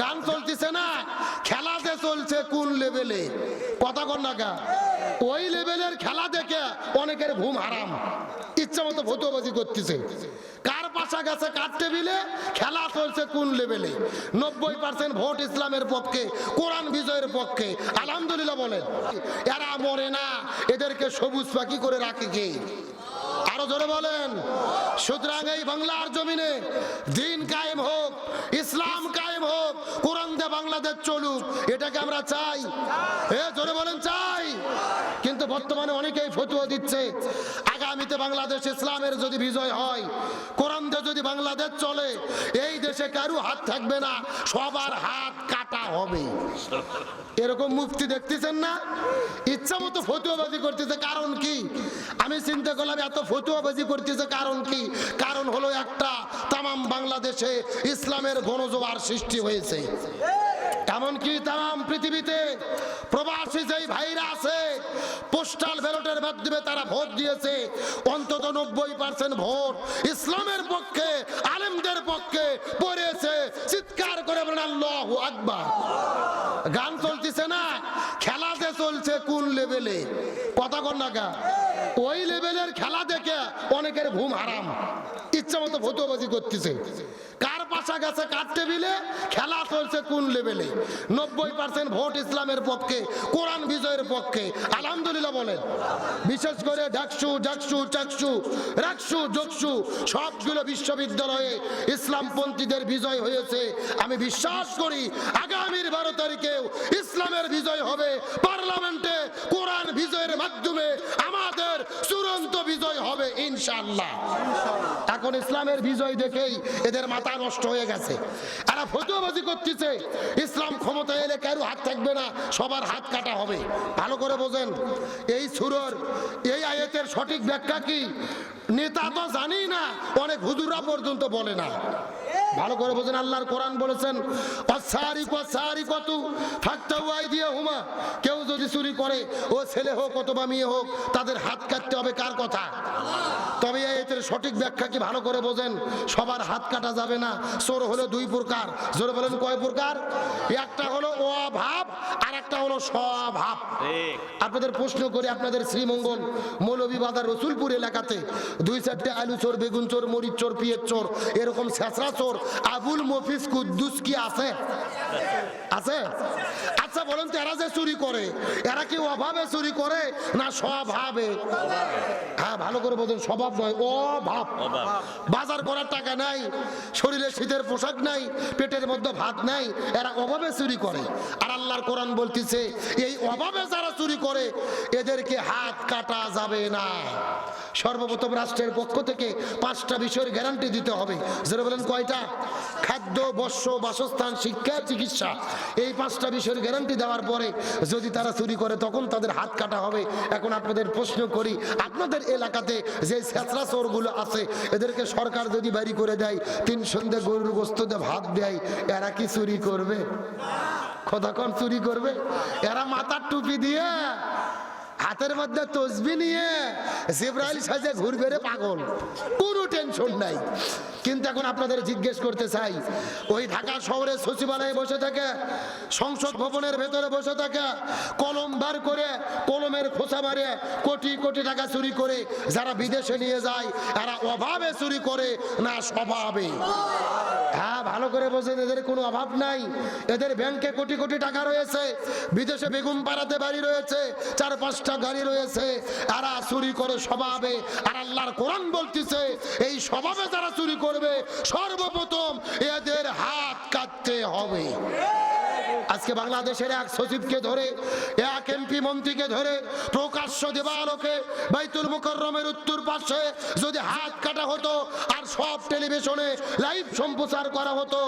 গান চলতেছে না, খেলা যে চলছে কোন লেভেলে, কথা কর না কা, ওই লেভেলের খেলা দেখে অনেকের ঘুম হারাম, ইচ্ছা মতো ফতুয়াবাজি করতেছে। কার পাশা গেছে কার টেবিলে, খেলা চলছে কোন লেভেলে। 90% ভোট ইসলামের পক্ষে, কোরআন বিজয়ের পক্ষে, আলহামদুলিল্লাহ বলেন। এরা মরে না, এদেরকে সবুজ পাখি করে রাখে কে? আরো জোরে বলেন। সুতরাং এই বাংলার জমিনে দিন কায়েম হোক, ইসলাম কায়েম হোক, কোরআন দিয়ে বাংলাদেশ চলুক, এটাকে আমরা চাই। জোরে বলেন চাই। কিন্তু বর্তমানে অনেকেই ফতোয়া দিচ্ছে আগামীতে বাংলাদেশ ইসলামের যদি বিজয় হয়, কোরআন দিয়ে যদি বাংলাদেশ চলে, এই দেশে কারো হাত থাকবে না, সবার হাত কাটা হবে। এরকম মুফতি দেখতেছেন না, ইচ্ছা মতো ফতুয়াবাজি করতেছে। কারণ কি? আমি চিন্তা করলাম এত ফতুয়াবাজি করতেছে কারণ কি? কারণ হলো একটা, তামাম বাংলাদেশে ইসলামের গণজোয়ার সৃষ্টি হয়েছে। এমনকি তাম পৃথিবীতে প্রবাসী যেই ভাইরা আছে, পোস্টাল ব্যালটের মাধ্যমে তারা ভোট দিয়েছে, অন্তত 90% ভোট ইসলামের পক্ষে, আলেমদের পক্ষে পড়েছে। চিৎকার করে বলেন আল্লাহু আকবার। গান চলতেছে না, খেলা যে চলছে কোন লেভেলে, কথা কর না কা, ওই লেভেলের খেলা দেখে অনেকের ঘুম হারাম, ইচ্ছা মতো ফতুয়াবাজি করতেছে। কার পাশা গেছে কার টেবিলে, খেলা চলছে কোন লেভেলে। 90% ভোট ইসলামের পক্ষে, কোরআন বিজয়ের পক্ষে, আলহামদুলিল্লাহ বলেন। বিশেষ করে ডাকসু, জাকসু, চাকসু, রাকসু, জকসু সবগুলো বিশ্ববিদ্যালয়ে ইসলামপন্থীদের বিজয় হয়েছে। আমি বিশ্বাস করি আগামীর 12 তারিখেও ইসলামের বিজয় হবে। পার্লামেন্টে কোরআন বিজয়ের মাধ্যমে আমাদের চূড়ান্ত বিজয় হবে ইনশাআল্লাহ। এখন ইসলামের বিজয় দেখেই এদের মাথা নষ্ট হয়ে গেছে। এরা ফতুয়াবাজি করতেছে ইসলাম ক্ষমতায় এলে কারো হাত থাকবে না, সবার হাত কাটা হবে। ভালো করে বোঝেন, এই সূরার এই আয়াতের সঠিক ব্যাখ্যা কি নেতা তো জানি না, অনেক হুজুররা পর্যন্ত বলে না। ভালো করে বোঝেন, আল্লাহর কোরআন বলেছেন কেউ যদি চুরি করে, ও ছেলে হোক অথবা মেয়ে হোক, তাদের হাত কাটতে হবে। কার কথা? তবে এর সঠিক ব্যাখ্যা কি ভালো করে বোঝেন, সবার হাত কাটা যাবে না। চোর হলো 2 প্রকার। জোরে বলেন কয় প্রকার? একটা হলো অভাব আর একটা হলো স্বভাব। আপনাদের প্রশ্ন করি, আপনাদের শ্রীমঙ্গল মৌলভীবাজার রসুলপুর এলাকাতে 2-4টে আলু চোর, বেগুন চোর, মরিচ চোর, পিঁয়াজ চোর, এরকম ছেঁচড়া চোর আবুল মফিজ কুদ্দুস কি আছে? আছে? আচ্ছা বলেন তো, এরা যে চুরি করে, এরা কি অভাবে চুরি করে না স্বভাবে? হ্যাঁ, ভালো করে বলুন, স্বভাব নয়, অভাব। বাজার করার টাকা নাই, শরীরে শীতের পোশাক নাই, পেটের মধ্যে ভাত নাই, এরা অভাবে চুরি করে। আর আল্লাহর কোরআন বলতেছে এই অভাবে যারা চুরি করে এদেরকে হাত কাটা যাবে না। সর্বপ্রথম রাষ্ট্রের পক্ষ থেকে 5টা বিষয়ের গ্যারান্টি দিতে হবে। যারা বলেন কয়টা? খাদ্য, বস্ত্র, বাসস্থান, শিক্ষা, চিকিৎসা। এই 5টা বিষয়ের গ্যারান্টি দেওয়ার পরে যদি তারা চুরি করে তখন তাদের হাত কাটা হবে। এখন আপনাদের প্রশ্ন করি, আপনাদের এলাকাতে যে ছেঁচড়া চোরগুলো আছে, এদেরকে সরকার যদি বাড়ি করে দেয়, 3 সন্ধ্যে গরুর গোশত দিয়ে ভাত দেয়, এরা কি চুরি করবে? কতক্ষণ চুরি করবে? এরা মাথার টুপি দিয়ে, হাতের মধ্যে তসবি নিয়ে জিবরাইল সাজে ঘুরবে রে পাগল, কোনো টেনশন নাই। কিন্তু এখন আপনাদের জিজ্ঞেস করতে চাই, ওই ঢাকা শহরের সচিবালয়ে বসে থাকে, সংসদ ভবনের ভেতরে বসে থাকে, কলম বার করে কলমের খোঁচা মারে কোটি কোটি টাকা চুরি করে যারা বিদেশে নিয়ে যায়, এরা অভাবে চুরি করে না স্বভাবে? হ্যাঁ, ভালো করে বোঝেন, এদের কোনো অভাব নাই। এদের ব্যাংকে কোটি কোটি টাকা রয়েছে, বিদেশে বেগম পাড়াতে বাড়ি রয়েছে, 4-5টা গাড়ি রয়েছে, এরা চুরি করে স্বভাবে। আর আল্লাহর কোরআন বলতেছে এই স্বভাবে যারা চুরি করবে সর্বপ্রথম এদের হাত কাটতে হবে। আজকে বাংলাদেশের এক সচিবকে ধরে, এক এমপি মন্ত্রীকে ধরে প্রকাশ্য দেবালোকে বাইতুল মুকাররমের উত্তর পাশে যদি হাত কাটা হতো আর সব টেলিভিশনে লাইভ সম্প্রচার করা হতো,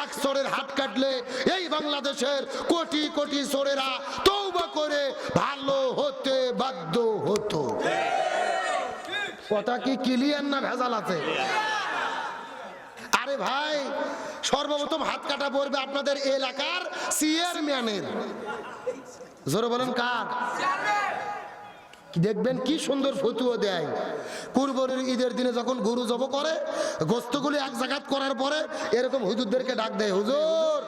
এক চোরের হাত কাটলে এই বাংলাদেশের কোটি কোটি চোরেরা তওবা করে ভালো হতে বাধ্য হতো। কথা কি ক্লিয়ার না ভেজাল আছে? আরে ভাই, সর্বপ্রথম হাত কাটা পড়বে আপনাদের এলাকার চেয়ারম্যানের। জোরে বলেন কার? দেখবেন কি সুন্দর ফতুয়া দেয়। কুরবানির ঈদের দিনে যখন গরু জব করে, গোস্তগুলি এক জায়গাত করার পরে এরকম হুজুরদেরকে ডাক দেয়, হুজুর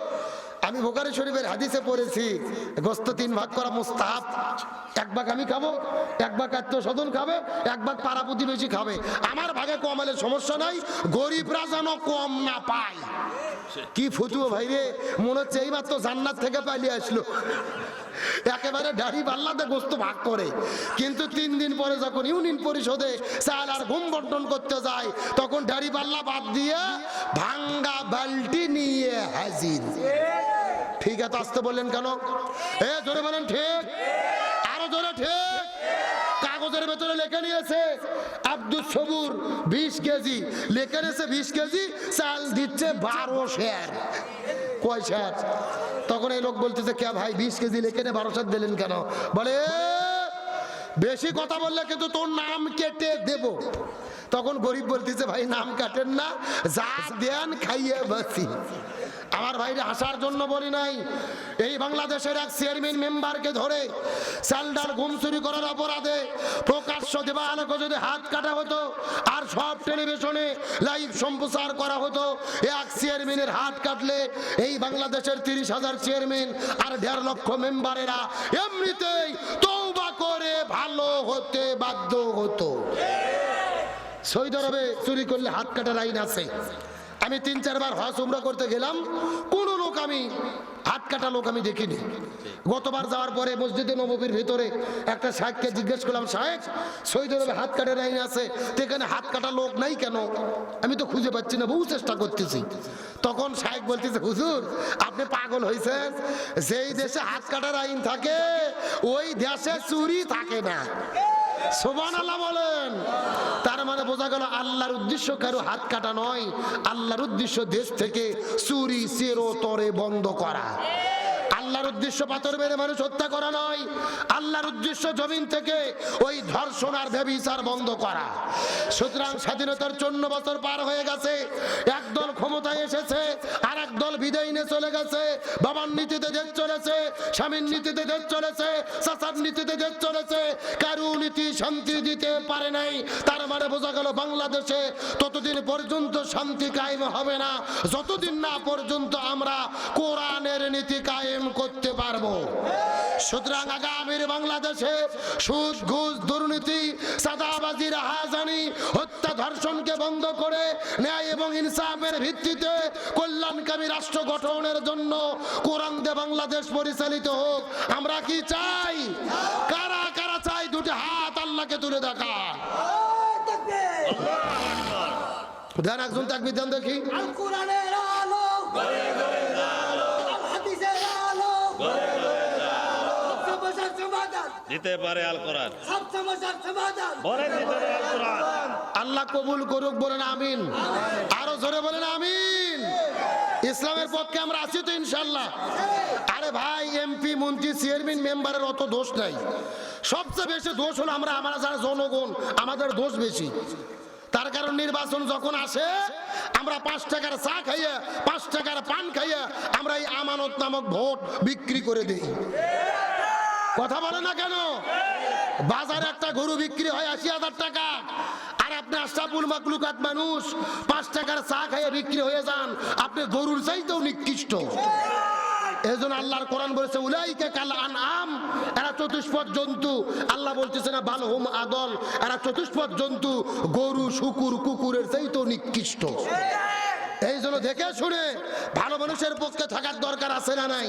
আমি বুখারী শরীফের হাদিসে পড়েছি গোস্ত 3 ভাগ করা মুস্তাহাব, 1 ভাগ আমি খাবো, 1 ভাগ আত্মীয়স্বজন খাবে, 1 ভাগ পাড়া প্রতিবেশী খাবে, আমার ভাগে কমালে সমস্যা নাই, গরিবরা যেন কম না পায়। কি ফতুয়া ভাই রে, মনে হচ্ছে এইমাত্র জান্নাত থেকে পালিয়ে আসলো। একেবারে দাড়ি পাল্লাতে গোস্ত ভাগ করে, কিন্তু 3 দিন পরে যখন ইউনিয়ন পরিষদে চাল আর গম বন্টন করতে যায়, তখন দাড়ি পাল্লা বাদ দিয়ে ভাঙ্গা বালতি নিয়ে হাজির। ঠিক আছে, আসতে বললেন কেন? জোরে বলেন ঠিক, আরো জোরে ঠিক। কাগজের ভেতরে লেখা নিয়েছে আব্দুল সবুর 20 কেজি, লেখা নিয়েছে 20 কেজি, চাল দিচ্ছে 12 শের। কয় শের? তখন এই লোক বলতেছে কে ভাই 20 কেজি লেখে 12 শের দিলেন কেন? বলে বেশি কথা বললে কিন্তু তোর নাম কেটে দেব। তখন গরিব বলতেছে ভাই নাম কাটেন না, যা দেন খাইয়ে বাসি। আমার ভাইরে হাসার জন্য বলি নাই, এই বাংলাদেশের এক চেয়ারম্যান মেম্বারকে ধরে চাল ডাল গম চুরি করার অপরাধে প্রকাশ্য দেবালোকে যদি হাত কাটা হতো আর সব টেলিভিশনে লাইভ সম্প্রচার করা হতো, এক চেয়ারম্যানের হাত কাটলে এই বাংলাদেশের 30,000 চেয়ারম্যান আর 1.5 লক্ষ মেম্বারেরা এমনিতেই তওবা করে ভালো হতে বাধ্য হতো। সৌদি আরবে চুরি করলে হাত কাটার আইন আছে। আমি 3-4 বার হজ উমরা করতে গেলাম, কোন লোক আমি হাত কাটা লোক আমি দেখিনি। গতবার যাওয়ার পরে মসজিদে নববীর ভিতরে একটা শায়েখকে জিজ্ঞেস করলাম, শায়েখ সৌদি আরবে হাত কাটার আইন আছে, এখানে হাত কাটা লোক নাই কেন? আমি তো খুঁজে পাচ্ছি না, বহু চেষ্টা করতেছি। তখন শায়েখ বলতেছে হুজুর আপনি পাগল হয়েছেন, যেই দেশে হাত কাটার আইন থাকে ওই দেশে চুরি থাকে না। সুবহানাল্লাহ বলেন। তার মানে বোঝা গেল আল্লাহর উদ্দেশ্য কারো হাত কাটা নয়, আল্লাহর উদ্দেশ্য দেশ থেকে চুরি চিরতরে বন্ধ করা। আল্লাহর উদ্দেশ্য পাথর মেরে মানুষ হত্যা করা নয়, আল্লাহর উদ্দেশ্য জমিন থেকে ওই ধর্ষণ আর ব্যভিচার বন্ধ করা। সুতরাং স্বাধীনতার 54 বছর পার হয়ে গেছে, একদল ক্ষমতায় এসেছে আর একদল বিদায় নিয়ে চলে গেছে। বাবার নীতিতে দেশ চলেছে, স্বামীর নীতিতে দেশ চলেছে, চাচার নীতিতে দেশ চলেছে, কারো নীতি শান্তি দিতে পারে নাই। তার মানে বোঝা গেল বাংলাদেশে ততদিন পর্যন্ত শান্তি কায়েম হবে না যতদিন না পর্যন্ত আমরা কোরআনের নীতি কায়েম করতে পারবো। সুতরাং আগামীর বাংলাদেশে সুদ ঘুষ দুর্নীতি চাঁদাবাজি রাহাজানি হত্যা ধর্ষণকে বন্ধ করে ন্যায় এবং ইনসাফের ভিত্তিতে কল্যাণকামী রাষ্ট্র গঠনের জন্য কোরআন দিয়ে বাংলাদেশ পরিচালিত হোক। আমরা কি চাই? কারা কারা চাই? দুটি হাত আল্লাহকে তুলে দেখা। দেন একজন তাকবীর দেন দেখি। দিতে পারে আল কোরআন, আল্লাহ কবুল করুক, বলেন আমিন। আরো জোরে বলেন আমিন। ইসলামের পক্ষে আমরা আছি তো ইনশাল্লাহ। আরে ভাই এমপি মন্ত্রী চেয়ারম্যান মেম্বারের অত দোষ নাই, সবচেয়ে বেশি দোষ হলো আমরা যারা জনগণ, আমাদের দোষ বেশি। তার কারণ নির্বাচন যখন আসে আমরা 5 টাকার চা খাইয়া 5 টাকার পান খাইয়া আমরা এই আমানত নামক ভোট বিক্রি করে দিই। কথা বলে না কেন? বাজারে একটা গরু বিক্রি হয় 80,000 টাকা, আর আপনি আশরাফুল মাখলুকাত মানুষ 5 টাকার চা খাইয়ে বিক্রি হয়ে যান, আপনি গরুর চাইতেও নিকৃষ্ট। এজন্য আল্লাহর কোরআন বলেছে উলাইকা কাল আনআম, এরা চতুষ্পদ জন্তু। আল্লাহ বলতেছে না বালহুম আদল, এরা চতুষ্পদ জন্তু, গরু শুকুর কুকুরের চাইতেও নিকৃষ্ট। এই জন্য দেখে শুনে ভালো মানুষের পক্ষে থাকার দরকার আছে না নাই?